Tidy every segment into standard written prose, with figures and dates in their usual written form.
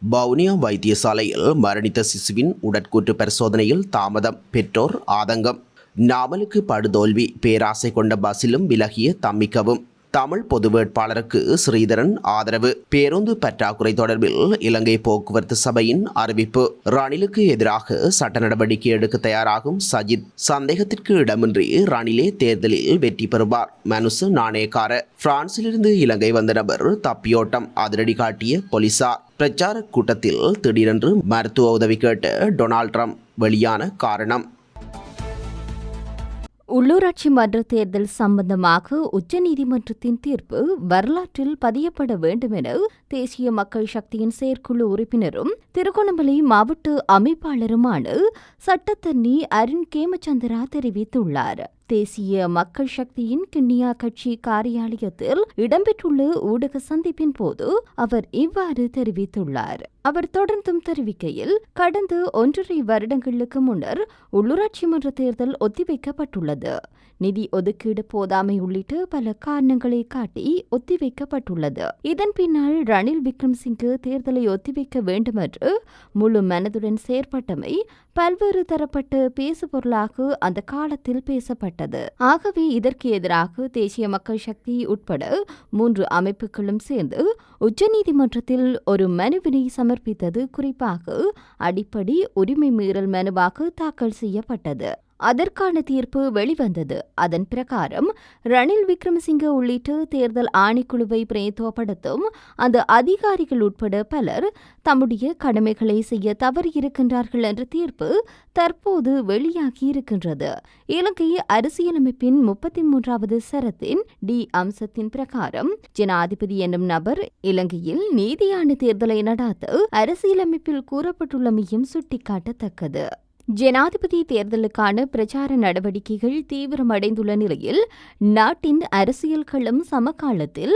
வவுனியா வைத்தியசாலையில் மரணித்த சிசுவின் உடற்கூற்று பரிசோதனையில் தாமதம், பெற்றோர் ஆதங்கம். நாமலுக்கு படுதோல்வி, பேராசை கொண்ட பஸ்ஸிலும் விலகிய தம்மிக்கவும். தமிழ் பொது வேட்பாளருக்கு ஸ்ரீதரன் ஆதரவு. பேருந்து பற்றாக்குறை தொடர்பில் இலங்கை போக்குவரத்து சபையின் அறிவிப்பு. ரணிலுக்கு எதிராக சட்ட நடவடிக்கை எடுக்க தயாராகும் சஜித். சந்தேகத்திற்கு இடமின்றி ரணிலே தேர்தலில் வெற்றி பெறுவார். மனுசு நாணயக்கார. பிரான்சிலிருந்து இலங்கை வந்த நபர் தப்பியோட்டம், அதிரடி காட்டிய போலீசார். பிரச்சார கூட்டத்தில் திடீரென்று மருத்துவ உதவி கேட்ட டொனால்ட் ட்ரம்ப். வெளியான காரணம். உள்ளூராட்சி மன்ற தேர்தல் சம்பந்தமாக உச்சநீதிமன்றத்தின் தீர்ப்பு வரலாற்றில் பதியப்பட வேண்டும் என தேசிய மக்கள் சக்தியின் செயற்குழு உறுப்பினரும் திருகோணமலை மாவட்ட அமைப்பாளருமான சட்டத்தரணி அருண் கேமச்சந்திரா தெரிவித்துள்ளார். தேசிய மக்கள் சக்தியின் கிண்ணியா கட்சி காரியாலயத்தில் இடம்பெற்றுள்ள ஊடக சந்திப்பின் போது அவர் இவ்வாறு தெரிவித்துள்ளார். அவர் தொடர்ந்தும் தெரிவிக்கையில், கடந்த 1.5 வருடங்களுக்கு முன்னர் உள்ளூராட்சி மன்ற தேர்தல் ஒத்திவைக்கப்பட்டுள்ளது. நிதி ஒதுக்கீடு போதாமை உள்ளிட்ட பல காரணங்களை காட்டி ஒத்திவைக்கப்பட்டுள்ளது. இதன் பின்னால் ரணில் விக்ரமசிங்கே தேர்தலை ஒத்திவைக்க வேண்டும் என்று முழு மனதுடன் செயற்பட்டமை பல்வேறு தரப்பட்ட பேசுபொருளாக அந்த காலத்தில் பேசப்பட்டது. ஆகவே இதற்கு எதிராக தேசிய மக்கள் சக்தி உட்பட 3 அமைப்புகளும் சேர்ந்து உச்சநீதிமன்றத்தில் ஒரு மனுவினை சமர்ப்பித்தது. குறிப்பாக அடிப்படை உரிமை மீறல் மனுவாக தாக்கல் செய்யப்பட்டது. அதற்கான தீர்ப்பு வெளிவந்தது. அதன் பிரகாரம் ரணில் விக்ரமசிங்கே உள்ளிட்ட தேர்தல் ஆணைக்குழுவை பிரதித்துவப்படுத்தும் அந்த அதிகாரிகள் உட்பட பலர் தம்முடைய கடமைகளை செய்ய தவறியிருக்கின்றார்கள் என்ற தீர்ப்பு தற்போது வெளியாகியிருக்கின்றது. இலங்கை அரசியலமைப்பின் 33வது சரத்தின் டி அம்சத்தின் பிரகாரம் ஜனாதிபதி என்னும் நபர் இலங்கையில் நீதியான தேர்தலை நடாத்த அரசியலமைப்பில் கூறப்பட்டுள்ளமையும் சுட்டிக்காட்டத்தக்கது. ஜனாதிபதி தேர்தலுக்கான பிரச்சார நடவடிக்கைகள் தீவிரமடைந்துள்ள நிலையில் நாட்டின் அரசியல் களம் சமகாலத்தில்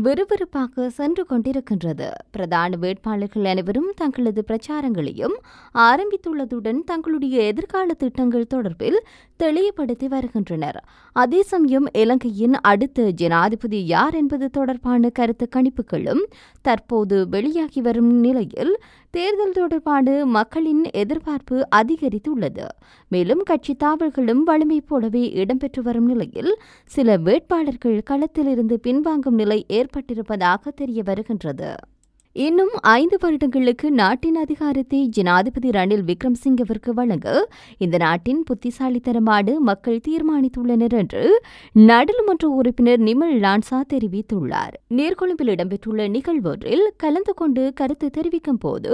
விறுவிறுப்பாக சென்று கொண்டிருக்கின்றது. பிரதான வேட்பாளர்கள் அனைவரும் தங்களது பிரச்சாரங்களையும் ஆரம்பித்துள்ளதுடன் தங்களுடைய எதிர்கால திட்டங்கள் தொடர்பில் தெளிவுபடுத்தி வருகின்றனர். அதே சமயம் இலங்கையின் அடுத்த ஜனாதிபதி யார் என்பது தொடர்பான கருத்து கணிப்புகளும் தற்போது வெளியாகி வரும் நிலையில் தேர்தல் தொடர்பான மக்களின் எதிர்பார்ப்பு அதிகரித்துள்ளது. மேலும் கட்சி தாவல்களும் வலிமை போலவே இடம்பெற்று வரும் நிலையில் சில வேட்பாளர்கள் களத்திலிருந்து பின்வாங்கும் நிலை ஏற்பட்டிருப்பதாக தெரிய வருகின்றது. இன்னும் 5 வருடங்களுக்கு நாட்டின் அதிகாரத்தை ஜனாதிபதி ரணில் விக்ரமசிங்கவிற்கு வழங்க இந்த நாட்டின் புத்திசாலித்தனமான மக்கள் தீர்மானித்துள்ளனர் என்று நாடாளுமன்ற உறுப்பினர் நிமல் லான்சா தெரிவித்துள்ளார். நீர்கொழும்பில் இடம்பெற்றுள்ள நிகழ்வொன்றில் கலந்து கொண்டு கருத்து தெரிவிக்கும் போது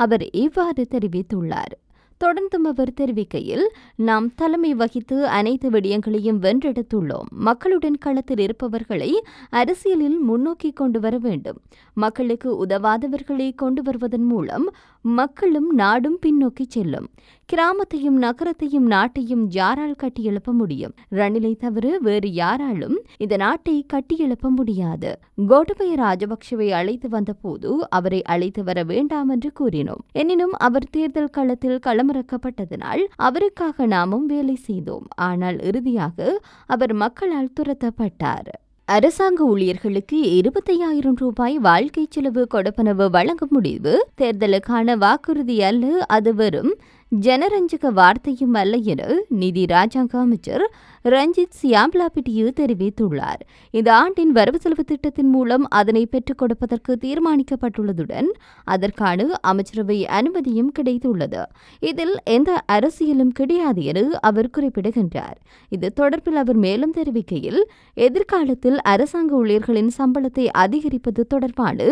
அவர் இவ்வாறு தெரிவித்துள்ளார். தொடர்ந்தும் அவர் தெரிவிக்கையில், நாம் தலைமை வகித்து அனைத்து விடயங்களையும் வென்றெடுத்துள்ளோம். மக்களுடன் களத்தில் இருப்பவர்களை அரசியலில் முன்னோக்கி கொண்டு வர வேண்டும். மக்களுக்கு உதவாதவர்களை கொண்டு வருவதன் மூலம் மக்களும் நாடும் பின்னோக்கி செல்லும். கிராமத்தையும் நகரத்தையும் நாட்டையும் யாரால் கட்டியெழுப்ப முடியும்? ரணிலை தவிர வேறு யாராலும் இந்த நாட்டை கட்டியெழுப்ப முடியாது. கோட்டபய ராஜபக்சவை அழைத்து வந்தபோது அவரை அழைத்து வர வேண்டாம் என்று கூறினோம். எனினும் அவர் தேர்தல் களத்தில் களமிறக்கப்பட்டதனால் அவருக்காக நாமும் வேலை செய்தோம். ஆனால் இறுதியாக அவர் மக்களால் துரத்தப்பட்டார். அரசாங்க ஊழியர்களுக்கு 25,000 ரூபாய் வாழ்க்கை செலவு கொடுப்பனவு வழங்கும் முடிவு தேர்தலுக்கான வாக்குறுதி அல்ல, அது வெறும் ஜனரஞ்சக வார்த்தையும் அல்ல என நிதி ராஜாங்க அமைச்சர் ரஞ்சித் சியாம்லாபிட்டியு தெரிவித்துள்ளார். இந்த ஆண்டின் வரவு செலவு திட்டத்தின் மூலம் அதனை பெற்றுக் கொடுப்பதற்கு தீர்மானிக்கப்பட்டுள்ளதுடன் அதற்கான அமைச்சரவை அனுமதியும் கிடைத்துள்ளது. இதில் எந்த அரசியலும் கிடையாது என அவர் குறிப்பிடுகின்றார். இது தொடர்பில் அவர் மேலும் தெரிவிக்கையில், எதிர்காலத்தில் அரசாங்க ஊழியர்களின் சம்பளத்தை அதிகரிப்பது தொடர்பான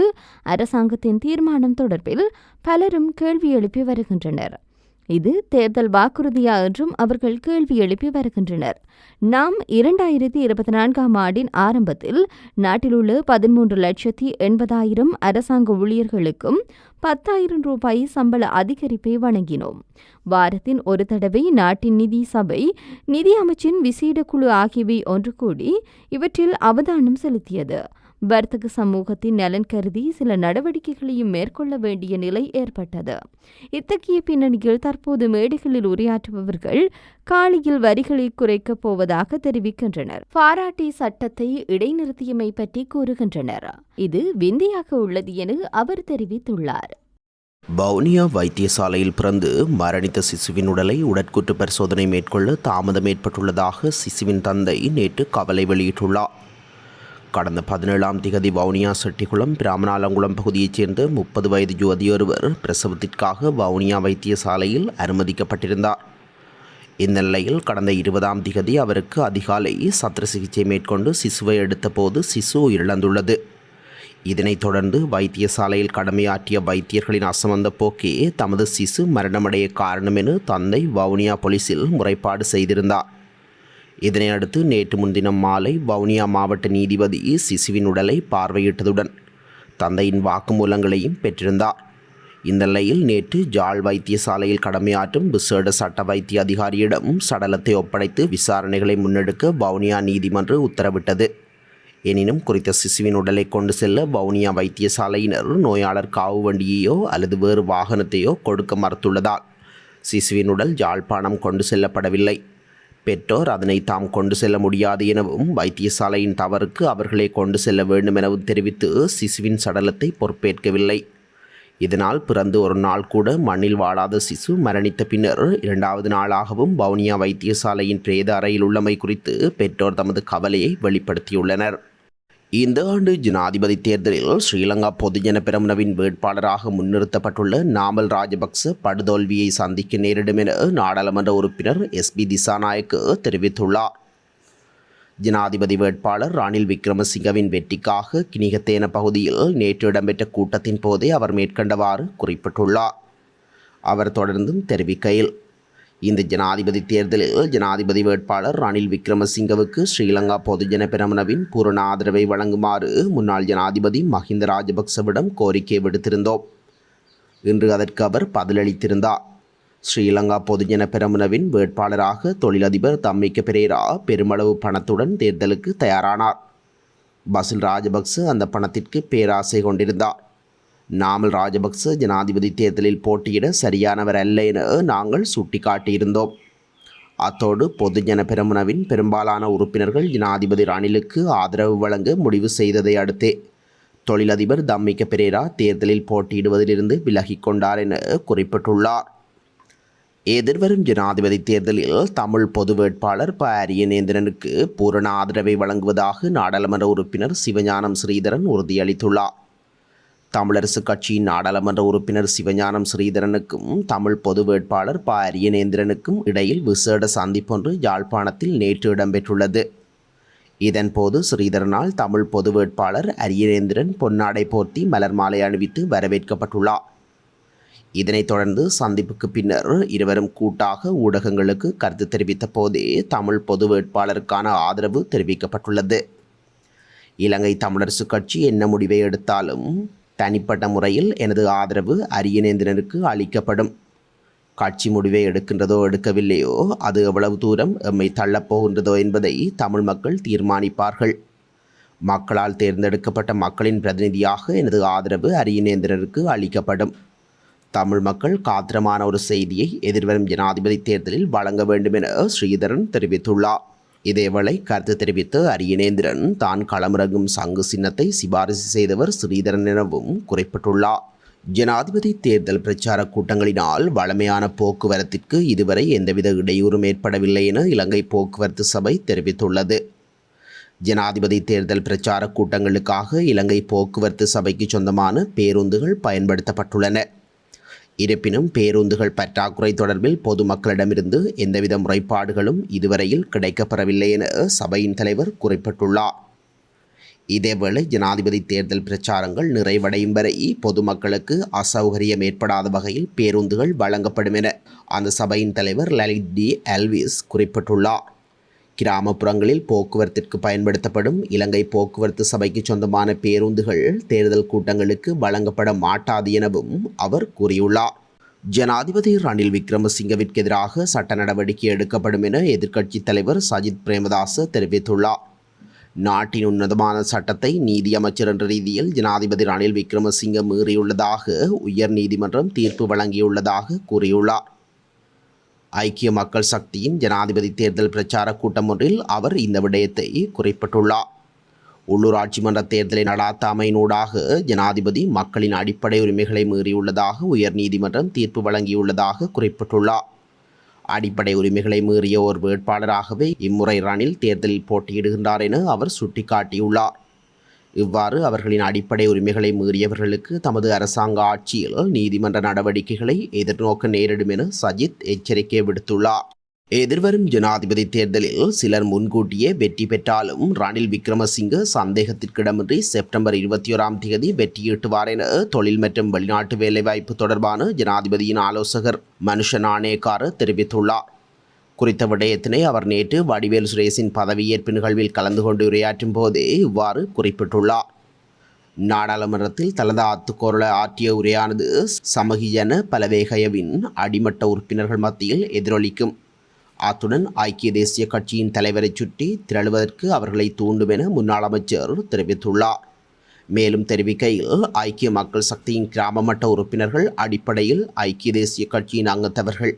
அரசாங்கத்தின் தீர்மானம் தொடர்பில் பலரும் கேள்வி எழுப்பி வருகின்றனர். இது தேர்தல் வாக்குறுதியா என்றும் அவர்கள் கேள்வி எழுப்பி வருகின்றனர். நாம் 2024ஆம் ஆண்டின் ஆரம்பத்தில் நாட்டில் உள்ள 13,80,000 அரசாங்க ஊழியர்களுக்கும் 10,000 ரூபாய் சம்பள அதிகரிப்பை வழங்கினோம். வாரத்தின் ஒரு தடவை நாட்டின் நிதி சபை, நிதி அமைச்சின் விசேட குழு ஆகியவை ஒன்று கூடி இவற்றில் அவதானம் செலுத்தியது. வர்த்தக சமூகத்தின் நலன் கருதி சில நடவடிக்கைகளையும் மேற்கொள்ள வேண்டிய நிலை ஏற்பட்டது. இத்தகைய பின்னணியில் தற்போது மேடைகளில் உரையாற்றுபவர்கள் காலியில் வரிகளை குறைக்கப் போவதாக தெரிவிக்கின்றனர். பாராட்டி சட்டத்தை இடைநிறுத்தியமை பற்றி கூறுகின்றனர். இது விந்தையாக உள்ளது என அவர் தெரிவித்துள்ளார். வவுனியா வைத்தியசாலையில் பிறந்து மரணித்த சிசுவின் உடலை உடற்கூற்று பரிசோதனை மேற்கொள்ள தாமதம் ஏற்பட்டுள்ளதாக சிசுவின் தந்தை நேற்று கவலை வெளியிட்டுள்ளார். கடந்த 17ஆம் திகதி வவுனியா செட்டிக்குளம் பிராமணாலங்குளம் பகுதியைச் சேர்ந்த 30 வயது யுவதியொருவர் பிரசவத்திற்காக வவுனியா வைத்தியசாலையில் அனுமதிக்கப்பட்டிருந்தார். இந்த நிலையில் கடந்த 20ஆம் திகதி அவருக்கு அதிகாலை சத்திர சிகிச்சை மேற்கொண்டு சிசுவை எடுத்தபோது சிசு உயிரிழந்துள்ளது. இதனைத் தொடர்ந்து வைத்தியசாலையில் கடமையாற்றிய வைத்தியர்களின் அசமந்த போக்கே தமது சிசு மரணமடைய காரணம் என தந்தை வவுனியா போலீசில் முறைப்பாடு செய்திருந்தார். இதனையடுத்து நேற்று முன்தினம் மாலை வவுனியா மாவட்ட நீதிபதி சிசுவின் உடலை பார்வையிட்டதுடன் தந்தையின் வாக்குமூலங்களையும் பெற்றிருந்தார். இந்த நிலையில் நேற்று ஜாழ் வைத்தியசாலையில் கடமையாற்றும் விசேட சட்ட வைத்திய அதிகாரியிடம் சடலத்தை ஒப்படைத்து விசாரணைகளை முன்னெடுக்க வவுனியா நீதிமன்றம் உத்தரவிட்டது. எனினும் குறித்த சிசுவின் உடலை கொண்டு செல்ல வவுனியா வைத்தியசாலையினர் நோயாளர் காவு வண்டியையோ அல்லது வேறு வாகனத்தையோ கொடுக்க மறுத்துள்ளதால் சிசுவின் உடல் யாழ்ப்பாணம் கொண்டு செல்லப்படவில்லை. பெற்றோர் அதனை தாம் கொண்டு செல்ல முடியாது எனவும் வைத்தியசாலையின் தவறுக்கு அவர்களே கொண்டு செல்ல வேண்டும் எனவும் தெரிவித்து சிசுவின் சடலத்தை பொறுப்பேற்கவில்லை. இதனால் பிறந்து ஒரு நாள் கூட மண்ணில் வாழாத சிசு மரணித்த பின்னர் 2வது நாளாகவும் வவுனியா வைத்தியசாலையின் பிரேத அறையில் உள்ளமை குறித்து பெற்றோர் தமது கவலையை வெளிப்படுத்தியுள்ளனர். இந்த ஆண்டு ஜனாதிபதி தேர்தலில் ஸ்ரீலங்கா பொதுஜன பெரமுனவின் வேட்பாளராக முன்னிறுத்தப்பட்டுள்ள நாமல் ராஜபக்ச படுதோல்வியை சந்திக்க நேரிடும் என நாடாளுமன்ற உறுப்பினர் எஸ்பி திசாநாயக்க தெரிவித்துள்ளார். ஜனாதிபதி வேட்பாளர் ரணில் விக்ரமசிங்கவின் வெற்றிக்காக கினிகத்தேன பகுதியில் நேற்று இடம்பெற்ற கூட்டத்தின் போதே அவர் மேற்கண்டவாறு குறிப்பிட்டுள்ளார். அவர் தொடர்ந்தும் தெரிவிக்கையில், இந்த ஜனாதிபதி தேர்தலில் ஜனாதிபதி வேட்பாளர் ரணில் விக்ரமசிங்கவுக்கு ஸ்ரீலங்கா பொதுஜன பெரமுனவின் பூரண ஆதரவை வழங்குமாறு முன்னாள் ஜனாதிபதி மஹிந்த ராஜபக்சவிடம் கோரிக்கை விடுத்திருந்தோம். இன்று அதற்கு அவர் பதிலளித்திருந்தார். ஸ்ரீலங்கா பொதுஜன பெரமுனவின் வேட்பாளராக தொழிலதிபர் தம்மிக்க பெரேரா பெருமளவு பணத்துடன் தேர்தலுக்கு தயாரானார். பசில் ராஜபக்ச அந்த பணத்திற்கு பேராசை கொண்டிருந்தார். நாமல் ராஜபக்ச ஜனாதிபதி தேர்தலில் போட்டியிட சரியானவர் அல்ல என நாங்கள் சுட்டிக்காட்டியிருந்தோம். அத்தோடு பொதுஜன பெரமுனவின் பெரும்பாலான உறுப்பினர்கள் ஜனாதிபதி ரணிலுக்கு ஆதரவு வழங்க முடிவு செய்ததை அடுத்தே தொழிலதிபர் தம்மிக்க பெரேரா தேர்தலில் போட்டியிடுவதிலிருந்து விலகிக் கொண்டார் என குறிப்பிட்டுள்ளார். எதிர்வரும் ஜனாதிபதி தேர்தலில் தமிழ் பொது வேட்பாளர் ப. அரியநேந்திரனுக்கு பூரண ஆதரவை வழங்குவதாக நாடாளுமன்ற உறுப்பினர் சிவஞானம் ஸ்ரீதரன் உறுதியளித்துள்ளார். தமிழரசு கட்சியின் நாடாளுமன்ற உறுப்பினர் சிவஞானம் ஸ்ரீதரனுக்கும் தமிழ் பொது வேட்பாளர் ப. அரியநேந்திரனுக்கும் இடையில் விசேட சந்திப்பொன்று யாழ்ப்பாணத்தில் நேற்று இடம்பெற்றுள்ளது. இதன்போது ஸ்ரீதரனால் தமிழ் பொது வேட்பாளர் அரியநேந்திரன் பொன்னாடை போர்த்தி மலர் மாலை அணிவித்து வரவேற்கப்பட்டுள்ளார். இதனைத் தொடர்ந்து சந்திப்புக்கு பின்னர் இருவரும் கூட்டாக ஊடகங்களுக்கு கருத்து தெரிவித்த போதே தமிழ் பொது வேட்பாளருக்கான ஆதரவு தெரிவிக்கப்பட்டுள்ளது. இலங்கை தமிழரசு கட்சி என்ன முடிவை எடுத்தாலும் தனிப்பட்ட முறையில் எனது ஆதரவு அரியநேந்திரனுக்கு அளிக்கப்படும். கட்சி முடிவை எடுக்கின்றதோ எடுக்கவில்லையோ அது எவ்வளவு தூரம் எம்மை தள்ளப்போகின்றதோ என்பதை தமிழ் மக்கள் தீர்மானிப்பார்கள். மக்களால் தேர்ந்தெடுக்கப்பட்ட மக்களின் பிரதிநிதியாக எனது ஆதரவு அரியநேந்திரனுக்கு அளிக்கப்படும். தமிழ் மக்கள் காத்திரமான ஒரு செய்தியை எதிர்வரும் ஜனாதிபதி தேர்தலில் வழங்க வேண்டும் என ஸ்ரீதரன் தெரிவித்துள்ளார். இதேவேளை கருத்து தெரிவித்த அரியநேந்திரன் தான் களமிறங்கும் சங்கு சின்னத்தை சிபாரிசு செய்தவர் ஸ்ரீதரன் எனவும் குறிப்பிட்டுள்ளார். ஜனாதிபதி தேர்தல் பிரச்சார கூட்டங்களினால் வழமையான போக்குவரத்திற்கு இதுவரை எந்தவித இடையூறும் ஏற்படவில்லை என இலங்கை போக்குவரத்து சபை தெரிவித்துள்ளது. ஜனாதிபதி தேர்தல் பிரச்சார கூட்டங்களுக்காக இலங்கை போக்குவரத்து சபைக்கு சொந்தமான பேருந்துகள் பயன்படுத்தப்பட்டுள்ளன. இருப்பினும் பேருந்துகள் பற்றாக்குறை தொடர்பில் பொதுமக்களிடமிருந்து எந்தவித முறைப்பாடுகளும் இதுவரையில் கிடைக்கப்பெறவில்லை என சபையின் தலைவர் குறிப்பிட்டுள்ளார். இதேவேளை ஜனாதிபதி தேர்தல் பிரச்சாரங்கள் நிறைவடையும் வரை பொதுமக்களுக்கு அசௌகரியம் ஏற்படாத வகையில் பேருந்துகள் வழங்கப்படும் என அந்த சபையின் தலைவர் லலித் டி எல்விஸ் குறிப்பிட்டுள்ளார். கிராமப்புறங்களில் போக்குவரத்திற்கு பயன்படுத்தப்படும் இலங்கை போக்குவரத்து சபைக்கு சொந்தமான பேருந்துகள் தேர்தல் கூட்டங்களுக்கு வழங்கப்பட மாட்டாது எனவும் அவர் கூறியுள்ளார். ஜனாதிபதி ரணில் விக்ரமசிங்கவிற்கு எதிராக சட்ட நடவடிக்கை எடுக்கப்படும் என எதிர்க்கட்சித் தலைவர் சஜித் பிரேமதாச தெரிவித்துள்ளார். நாட்டின் உன்னதமான சட்டத்தை நீதி அமைச்சர் என்ற ரீதியில் ஜனாதிபதி ரணில் விக்ரமசிங்க மீறியுள்ளதாக உயர் நீதிமன்றம் தீர்ப்பு வழங்கியுள்ளதாக கூறியுள்ளார். ஐக்கிய மக்கள் சக்தியின் ஜனாதிபதி தேர்தல் பிரச்சார கூட்டம் ஒன்றில் அவர் இந்த விடயத்தை குறிப்பிட்டுள்ளார். உள்ளூராட்சி மன்ற தேர்தலை நடாத்தாமையினூடாக ஜனாதிபதி மக்களின் அடிப்படை உரிமைகளை மீறியுள்ளதாக உயர்நீதிமன்றம் தீர்ப்பு வழங்கியுள்ளதாக குறிப்பிட்டுள்ளார். அடிப்படை உரிமைகளை மீறிய ஒரு வேட்பாளராகவே இம்முறை ரணில் தேர்தலில் போட்டியிடுகின்றார் என அவர் சுட்டிக்காட்டியுள்ளார். இவ்வாறு அவர்களின் அடிப்படை உரிமைகளை மீறியவர்களுக்கு தமது அரசாங்க ஆட்சியில் நீதிமன்ற நடவடிக்கைகளை எதிர்நோக்க நேரிடும் என சஜித் எச்சரிக்கை விடுத்துள்ளார். எதிர்வரும் ஜனாதிபதி தேர்தலில் சிலர் முன்கூட்டியே வெற்றி பெற்றாலும் ரணில் விக்ரமசிங்க சந்தேகத்திற்கிடமின்றி செப்டம்பர் 21 வெற்றியீட்டுவார் என தொழில் மற்றும் வெளிநாட்டு வேலைவாய்ப்பு தொடர்பான ஜனாதிபதியின் ஆலோசகர் மனுஷ நாணயக்கார தெரிவித்துள்ளார். குறித்த விடயத்தினை அவர் நேற்று வடிவேல் சுரேஷின் பதவியேற்பு நிகழ்வில் கலந்து கொண்டு உரையாற்றும் போதே இவ்வாறு குறிப்பிட்டுள்ளார். நாடாளுமன்றத்தில் தனது அத்துக்கோரலை ஆற்றிய உரையானது சமகிஜன பலவேகயவின் அடிமட்ட உறுப்பினர்கள் மத்தியில் எதிரொலிக்கும். அத்துடன் ஐக்கிய தேசிய கட்சியின் தலைவரை சுற்றி திரளுவதற்கு அவர்களை தூண்டும் என முன்னாள் அமைச்சர் தெரிவித்துள்ளார். மேலும் தெரிவிக்கையில் ஐக்கிய மக்கள் சக்தியின் கிராம மட்ட உறுப்பினர்கள் அடிப்படையில் ஐக்கிய தேசிய கட்சியின் அங்கத்தவர்கள்.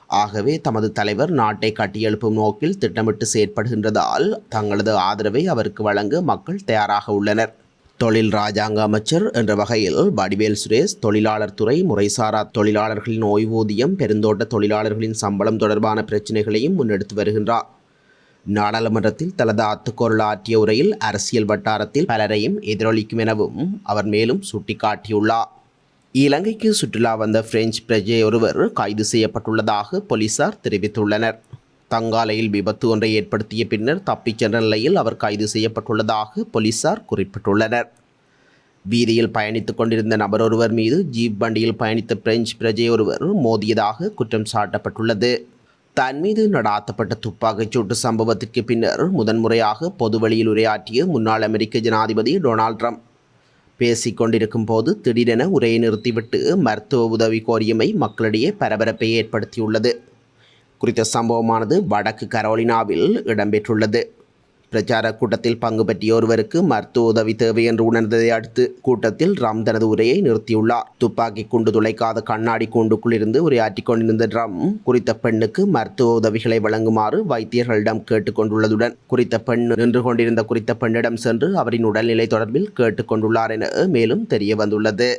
ஆகவே தமது தலைவர் நாட்டை கட்டியெழுப்பும் நோக்கில் திட்டமிட்டு செயற்படுகின்றதால் தங்களது ஆதரவை அவருக்கு வழங்க மக்கள் தயாராக உள்ளனர். தொழில் இராஜாங்க அமைச்சர் என்ற வகையில் வடிவேல் சுரேஷ் தொழிலாளர் துறை, முறைசாரா தொழிலாளர்களின் ஓய்வூதியம், பெருந்தோட்ட தொழிலாளர்களின் சம்பளம் தொடர்பான பிரச்சினைகளையும் முன்னெடுத்து வருகின்றார். நாடாளுமன்றத்தில் தனது அத்துக்கோரல் ஆற்றிய உரையில் அரசியல் வட்டாரத்தில் பலரையும் எதிரொலிக்கும் எனவும் அவர் மேலும் சுட்டிக்காட்டியுள்ளார். இலங்கைக்கு சுற்றுலா வந்த பிரெஞ்சு பிரஜை ஒருவர் கைது செய்யப்பட்டுள்ளதாக போலீசார் தெரிவித்துள்ளனர். தங்காலையில் விபத்து ஒன்றை ஏற்படுத்திய பின்னர் தப்பிச் சென்ற நிலையில் அவர் கைது செய்யப்பட்டுள்ளதாக போலீசார் குறிப்பிட்டுள்ளனர். வீதியில் பயணித்துக் கொண்டிருந்த நபர் ஒருவர் மீது ஜீப் வண்டியில் பயணித்த பிரெஞ்சு பிரஜை ஒருவர் மோதியதாக குற்றம் சாட்டப்பட்டுள்ளது. தன் மீது நடாத்தப்பட்ட துப்பாக்கிச் சூட்டு சம்பவத்திற்கு பின்னர் முதன்முறையாக பொதுவெளியில் உரையாற்றிய முன்னாள் அமெரிக்க ஜனாதிபதி டொனால்ட் ட்ரம்ப் பேசிக் கொண்டிருக்கும் போது திடீரென உரையை நிறுத்திவிட்டு மருத்துவ உதவி கோரியமை மக்களிடையே பரபரப்பை ஏற்படுத்தியுள்ளது. குறித்த சம்பவமானது வடக்கு கரோலினாவில் இடம்பெற்றுள்ளது. பிரச்சார கூட்டத்தில் பங்கு பற்றிய ஒருவருக்கு மருத்துவ உதவி தேவை என்று உணர்ந்ததை அடுத்து கூட்டத்தில் ட்ரம் தனது உரையை நிறுத்தியுள்ளார். துப்பாக்கி குண்டு துளைக்காத கண்ணாடி கூண்டுக்குள் இருந்து உரையாற்றிக் கொண்டிருந்த ட்ரம் குறித்த பெண்ணுக்கு மருத்துவ உதவிகளை வழங்குமாறு வைத்தியர்களிடம் கேட்டுக்கொண்டுள்ளதுடன் குறித்த பெண் நின்று கொண்டிருந்த குறித்த பெண்ணிடம் சென்று அவரின் உடல்நிலை தொடர்பில் கேட்டுக்கொண்டுள்ளார் என மேலும் தெரிய வந்துள்ளது.